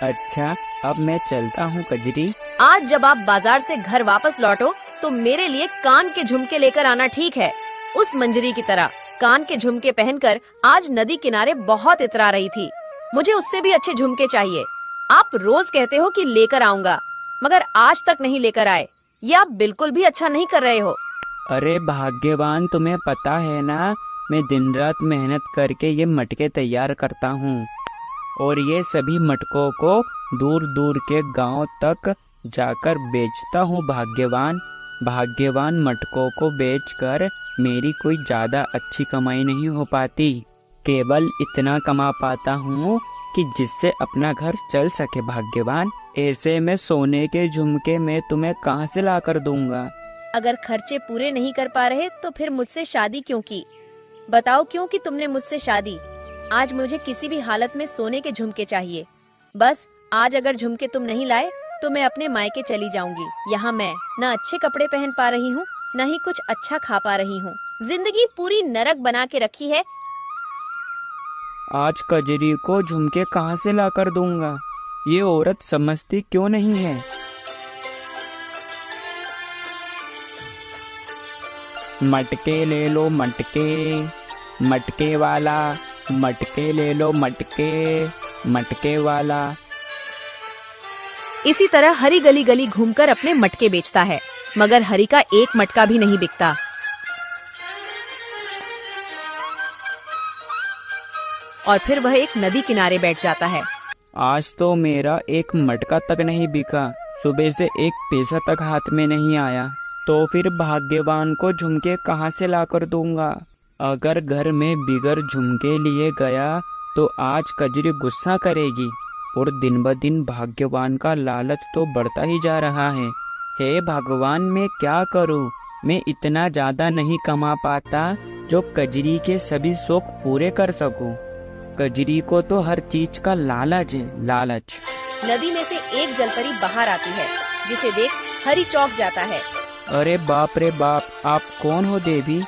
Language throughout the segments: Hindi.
अच्छा, अब मैं चलता हूँ कजरी। आज जब आप बाजार से घर वापस लौटो तो मेरे लिए कान के झुमके लेकर आना, ठीक है? उस मंजरी की तरह कान के झुमके पहनकर आज नदी किनारे बहुत इतरा रही थी। मुझे उससे भी अच्छे झुमके चाहिए। आप रोज कहते हो कि लेकर आऊंगा, मगर आज तक नहीं लेकर आए। ये आप बिल्कुल भी अच्छा नहीं कर रहे हो। अरे भाग्यवान, तुम्हें पता है ना, मैं दिन रात मेहनत करके ये मटके तैयार करता हूँ और ये सभी मटकों को दूर दूर के गांव तक जाकर बेचता हूँ। भाग्यवान मटकों को बेचकर मेरी कोई ज़्यादा अच्छी कमाई नहीं हो पाती। केवल इतना कमा पाता हूँ कि जिससे अपना घर चल सके। भाग्यवान, ऐसे में सोने के झुमके मैं तुम्हें कहाँ से ला कर दूंगा? अगर खर्चे पूरे नहीं कर पा रहे तो फिर मुझसे शादी क्यों की? बताओ क्यों की तुमने मुझसे शादी? आज मुझे किसी भी हालत में सोने के झुमके चाहिए। बस आज अगर झुमके तुम नहीं लाए तो मैं अपने मायके चली जाऊंगी। यहाँ मैं न अच्छे कपड़े पहन पा रही हूँ, न ही कुछ अच्छा खा पा रही हूँ। जिंदगी पूरी नरक बना के रखी है। आज कजरी को झुमके कहाँ से ला कर दूंगा? ये औरत समझती क्यों नहीं है? मटके ले लो मटके, मटके वाला, मटके ले लो मटके वाला। इसी तरह हरी गली गली घूमकर अपने मटके बेचता है, मगर हरी का एक मटका भी नहीं बिकता। और फिर वह एक नदी किनारे बैठ जाता है। आज तो मेरा एक मटका तक नहीं बिका, सुबह से एक पैसा तक हाथ में नहीं आया, तो फिर भाग्यवान को झुमके कहाँ से ला कर दूंगा? अगर घर में बिगर झुमके लिए गया तो आज कजरी गुस्सा करेगी और दिन ब दिन भाग्यवान का लालच तो बढ़ता ही जा रहा है। हे भगवान, मैं क्या करूं? मैं इतना ज्यादा नहीं कमा पाता जो कजरी के सभी शौक पूरे कर सकूं। कजरी को तो हर चीज का लालच है, लालच। नदी में से एक जलपरी बाहर आती है, जिसे देख हरी चौंक जाता है। अरे बाप रे बाप, आप कौन हो देवी?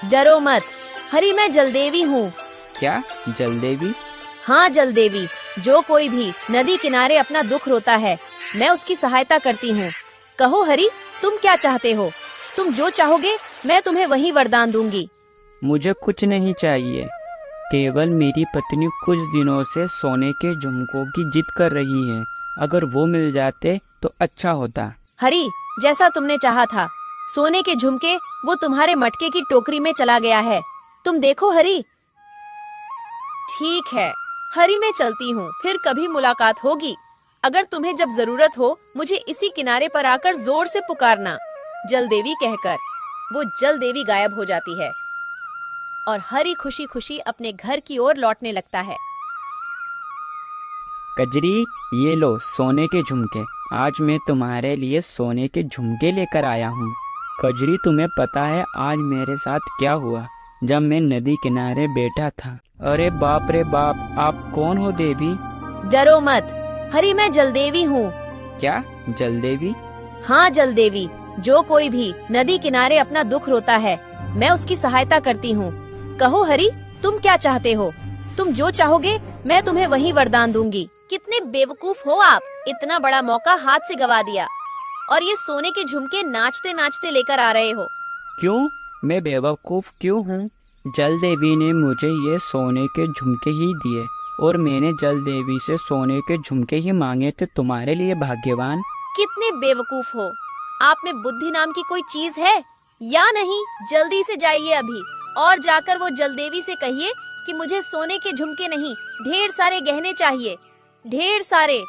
डरो मत हरी, मैं जलदेवी हूँ। क्या जलदेवी? हाँ जलदेवी। जो कोई भी नदी किनारे अपना दुख रोता है, मैं उसकी सहायता करती हूँ। कहो हरी, तुम क्या चाहते हो? तुम जो चाहोगे मैं तुम्हें वही वरदान दूंगी। मुझे कुछ नहीं चाहिए, केवल मेरी पत्नी कुछ दिनों से सोने के झुमकों की जिद कर रही है। अगर वो मिल जाते तो अच्छा होता। हरी, जैसा तुमने चाहा था, सोने के झुमके वो तुम्हारे मटके की टोकरी में चला गया है। तुम देखो हरी। ठीक है हरी, मैं चलती हूँ, फिर कभी मुलाकात होगी। अगर तुम्हें जब जरूरत हो मुझे इसी किनारे पर आकर जोर से पुकारना। जलदेवी कहकर वो जलदेवी गायब हो जाती है और हरी खुशी खुशी अपने घर की ओर लौटने लगता है। कजरी, ये लो सोने के झुमके। आज मैं तुम्हारे लिए सोने के झुमके लेकर आया हूँ। कजरी, तुम्हें पता है आज मेरे साथ क्या हुआ जब मैं नदी किनारे बैठा था? अरे बाप रे बाप, आप कौन हो देवी? डरो मत हरी, मैं जलदेवी हूँ। क्या जलदेवी? हाँ जलदेवी। जो कोई भी नदी किनारे अपना दुख रोता है, मैं उसकी सहायता करती हूँ। कहो हरी, तुम क्या चाहते हो? तुम जो चाहोगे मैं तुम्हें वही वरदान दूंगी। कितने बेवकूफ हो आप, इतना बड़ा मौका हाथ से गवा दिया और ये सोने के झुमके नाचते नाचते लेकर आ रहे हो। क्यों? मैं बेवकूफ क्यों हूँ? जलदेवी ने मुझे ये सोने के झुमके ही दिए और मैंने जलदेवी से सोने के झुमके ही मांगे थे तुम्हारे लिए। भाग्यवान, कितने बेवकूफ हो। आप में बुद्धि नाम की कोई चीज है या नहीं? जल्दी से जाइए अभी और जाकर वो जलदेवी से कहिए कि मुझे सोने के झुमके नहीं, ढेर सारे गहने चाहिए, ढेर सारे।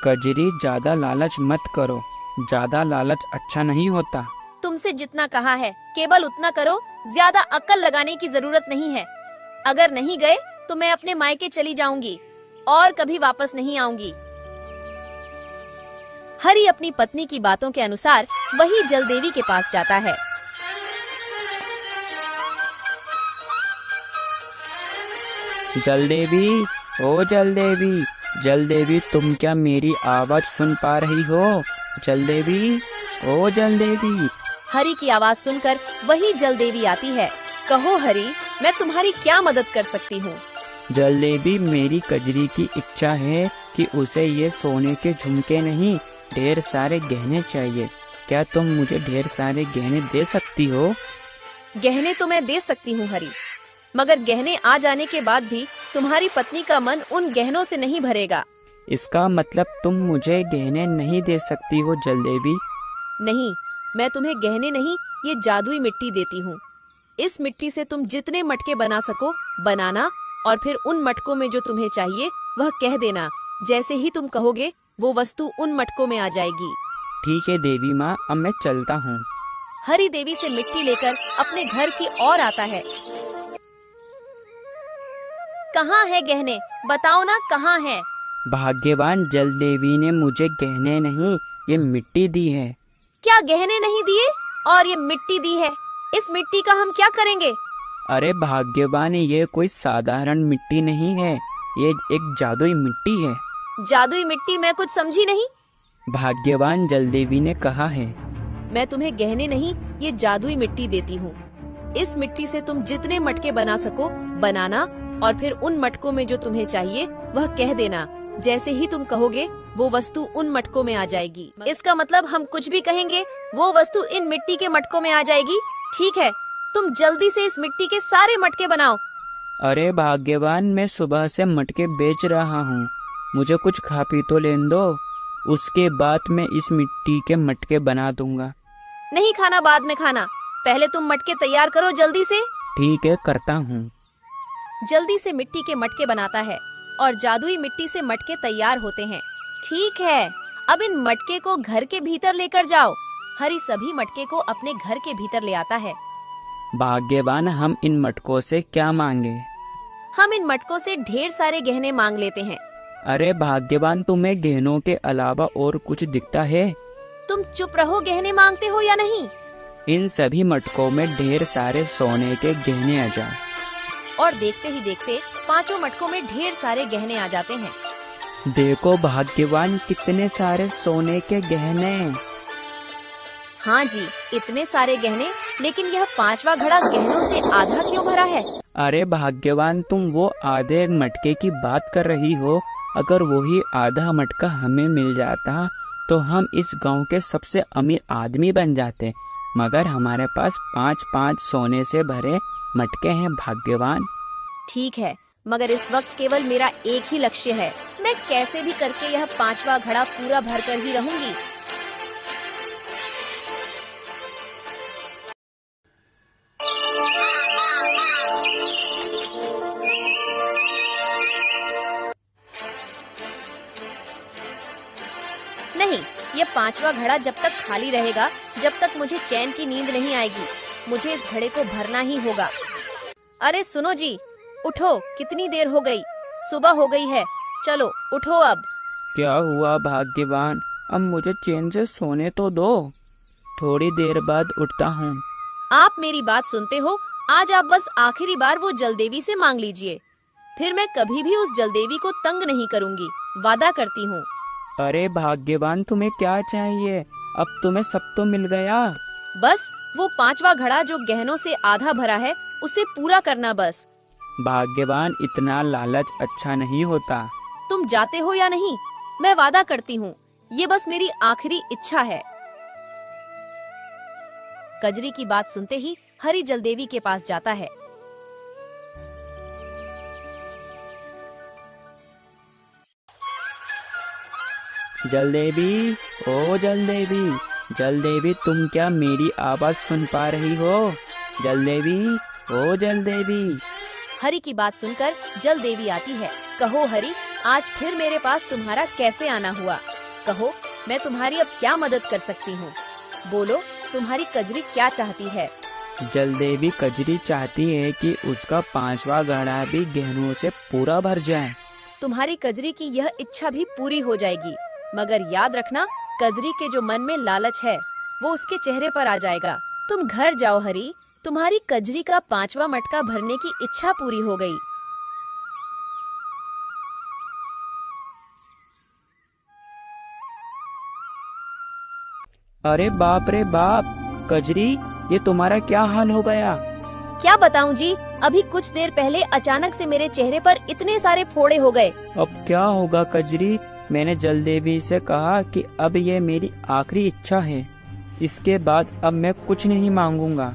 कजरी, ज्यादा लालच मत करो, ज्यादा लालच अच्छा नहीं होता। तुमसे जितना कहा है केवल उतना करो, ज्यादा अक्ल लगाने की जरूरत नहीं है। अगर नहीं गए तो मैं अपने मायके चली जाऊंगी और कभी वापस नहीं आऊंगी। हरी अपनी पत्नी की बातों के अनुसार वही जलदेवी के पास जाता है। जलदेवी, ओ जलदेवी, जलदेवी, तुम क्या मेरी आवाज सुन पा रही हो? जलदेवी, ओ जलदेवी। हरी की आवाज सुनकर वही जलदेवी आती है। कहो हरी, मैं तुम्हारी क्या मदद कर सकती हूँ? जलेबी, मेरी कजरी की इच्छा है कि उसे ये सोने के झुमके नहीं, ढेर सारे गहने चाहिए। क्या तुम मुझे ढेर सारे गहने दे सकती हो? गहने तो मैं दे सकती हूँ हरी, मगर गहने आ जाने के बाद भी तुम्हारी पत्नी का मन उन गहनों से नहीं भरेगा। इसका मतलब तुम मुझे गहने नहीं दे सकती हो जलदेवी? नहीं, मैं तुम्हें गहने नहीं, ये जादुई मिट्टी देती हूँ। इस मिट्टी से तुम जितने मटके बना सको बनाना, और फिर उन मटकों में जो तुम्हें चाहिए वह कह देना। जैसे ही तुम कहोगे वो वस्तु उन मटकों में आ जाएगी। ठीक है देवी माँ, अब मैं चलता हूँ। हरी देवी से मिट्टी लेकर अपने घर की ओर आता है। कहाँ है गहने? बताओ ना, कहाँ है? भाग्यवान जलदेवी ने मुझे गहने नहीं, ये मिट्टी दी है। क्या गहने नहीं दिए और ये मिट्टी दी है? इस मिट्टी का हम क्या करेंगे? अरे भाग्यवान, ये कोई साधारण मिट्टी नहीं है, ये एक जादुई मिट्टी है। जादुई मिट्टी? मैं कुछ समझी नहीं। भाग्यवान जलदेवी ने कहा है। मैं तुम्हें गहने नहीं, ये जादुई मिट्टी देती हूँ। इस मिट्टी से तुम जितने मटके बना सको बनाना, और फिर उन मटकों में जो तुम्हें चाहिए वह कह देना। जैसे ही तुम कहोगे वो वस्तु उन मटकों में आ जाएगी। इसका मतलब हम कुछ भी कहेंगे वो वस्तु इन मिट्टी के मटकों में आ जाएगी। ठीक है, तुम जल्दी से इस मिट्टी के सारे मटके बनाओ। अरे भाग्यवान, मैं सुबह से मटके बेच रहा हूँ, मुझे कुछ खा पी तो लेने दो, उसके बाद मैं इस मिट्टी के मटके बना दूंगा। नहीं खाना, बाद में खाना, पहले तुम मटके तैयार करो जल्दी से। ठीक है, करता हूँ। जल्दी से मिट्टी के मटके बनाता है और जादुई मिट्टी से मटके तैयार होते हैं। ठीक है, अब इन मटके को घर के भीतर लेकर जाओ। हरी सभी मटके को अपने घर के भीतर ले आता है। भाग्यवान, हम इन मटकों से क्या मांगे? हम इन मटकों से ढेर सारे गहने मांग लेते हैं। अरे भाग्यवान, तुम्हें गहनों के अलावा और कुछ दिखता है? तुम चुप रहो, गहने मांगते हो या नहीं? इन सभी मटकों में ढेर सारे सोने के गहने आ जाए। और देखते ही देखते पांचों मटकों में ढेर सारे गहने आ जाते हैं। देखो भाग्यवान, कितने सारे सोने के गहने। हाँ जी, इतने सारे गहने, लेकिन यह पांचवा घड़ा गहनों से आधा क्यों भरा है? अरे भाग्यवान, तुम वो आधे मटके की बात कर रही हो। अगर वही आधा मटका हमें मिल जाता तो हम इस गांव के सबसे अमीर आदमी बन जाते, मगर हमारे पास 5-5 सोने से भरे मटके हैं भाग्यवान। ठीक है, मगर इस वक्त केवल मेरा एक ही लक्ष्य है। मैं कैसे भी करके यह पांचवा घड़ा पूरा भरकर ही रहूंगी। नहीं, ये पांचवा घड़ा जब तक खाली रहेगा, जब तक मुझे चैन की नींद नहीं आएगी। मुझे इस घड़े को भरना ही होगा। अरे सुनो जी, उठो, कितनी देर हो गई, सुबह हो गई है, चलो उठो अब। क्या हुआ भाग्यवान, अब मुझे चैन से सोने तो दो, थोड़ी देर बाद उठता हूँ। आप मेरी बात सुनते हो? आज आप बस आखिरी बार वो जलदेवी से मांग लीजिए, फिर मैं कभी भी उस जलदेवी को तंग नहीं करूँगी, वादा करती हूँ। अरे भाग्यवान, तुम्हें क्या चाहिए? अब तुम्हें सब तो मिल गया। बस वो पांचवा घड़ा जो गहनों से आधा भरा है उसे पूरा करना बस। भाग्यवान, इतना लालच अच्छा नहीं होता। तुम जाते हो या नहीं? मैं वादा करती हूँ, ये बस मेरी आखिरी इच्छा है। कजरी की बात सुनते ही हरी जलदेवी के पास जाता है। जलदेवी, ओ जलदेवी, जलदेवी, तुम क्या मेरी आवाज सुन पा रही हो? जलदेवी, ओ जलदेवी। हरी की बात सुनकर जलदेवी आती है। कहो हरी, आज फिर मेरे पास तुम्हारा कैसे आना हुआ? कहो, मैं तुम्हारी अब क्या मदद कर सकती हूँ? बोलो, तुम्हारी कजरी क्या चाहती है? जलदेवी, कजरी चाहती है कि उसका पांचवा घड़ा भी गहनों से पूरा भर जाए। तुम्हारी कजरी की यह इच्छा भी पूरी हो जाएगी, मगर याद रखना, कजरी के जो मन में लालच है वो उसके चेहरे पर आ जाएगा। तुम घर जाओ हरी, तुम्हारी कजरी का पांचवा मटका भरने की इच्छा पूरी हो गई। अरे बाप रे बाप, कजरी, ये तुम्हारा क्या हाल हो गया? क्या बताऊं जी, अभी कुछ देर पहले अचानक से मेरे चेहरे पर इतने सारे फोड़े हो गए। अब क्या होगा कजरी? मैंने जलदेवी से कहा कि अब ये मेरी आखिरी इच्छा है, इसके बाद अब मैं कुछ नहीं मांगूंगा।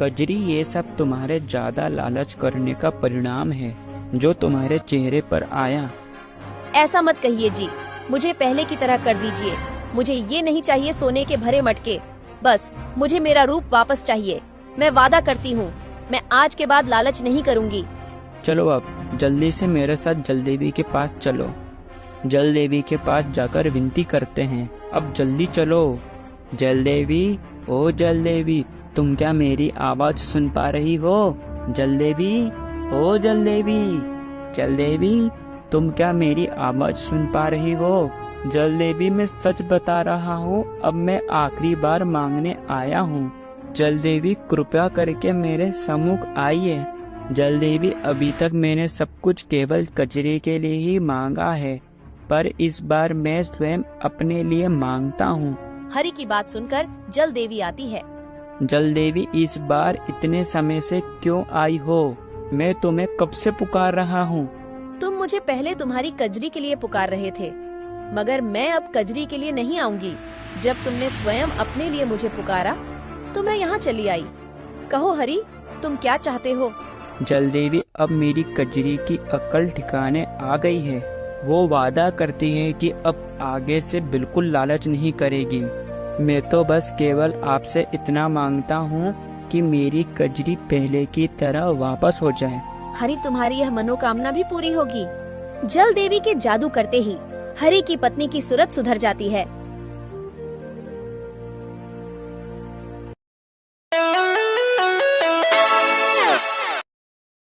कजरी, ये सब तुम्हारे ज्यादा लालच करने का परिणाम है जो तुम्हारे चेहरे पर आया। ऐसा मत कहिए जी, मुझे पहले की तरह कर दीजिए। मुझे ये नहीं चाहिए सोने के भरे मटके, बस मुझे मेरा रूप वापस चाहिए। मैं वादा करती हूँ, मैं आज के बाद लालच नहीं करूँगी। चलो अब जल्दी से मेरे साथ जलदेवी के पास चलो। जलदेवी के पास जाकर विनती करते हैं। अब जल्दी चलो। जलदेवी, ओ जलदेवी, तुम क्या मेरी आवाज सुन पा रही हो? जलदेवी, ओ जलदेवी, जलदेवी, तुम क्या मेरी आवाज सुन पा रही हो? जलदेवी, मैं सच बता रहा हूँ, अब मैं आखिरी बार मांगने आया हूँ। जलदेवी, कृपया करके मेरे सम्मुख आइए। जलदेवी, अभी तक मैंने सब कुछ केवल कजरी के लिए ही मांगा है, पर इस बार मैं स्वयं अपने लिए मांगता हूँ। हरि की बात सुनकर जल देवी आती है। जलदेवी, इस बार इतने समय से क्यों आई हो? मैं तुम्हें कब से पुकार रहा हूँ। तुम मुझे पहले तुम्हारी कजरी के लिए पुकार रहे थे, मगर मैं अब कजरी के लिए नहीं आऊंगी। जब तुमने स्वयं अपने लिए मुझे पुकारा तो मैं यहाँ चली आई। कहो हरि, तुम क्या चाहते हो? जलदेवी, अब मेरी कजरी की अक्ल ठिकाने आ गई है। वो वादा करती है कि अब आगे से बिल्कुल लालच नहीं करेगी। मैं तो बस केवल आपसे इतना मांगता हूँ कि मेरी कजरी पहले की तरह वापस हो जाए। हरि, तुम्हारी यह मनोकामना भी पूरी होगी। जल देवी के जादू करते ही हरि की पत्नी की सूरत सुधर जाती है।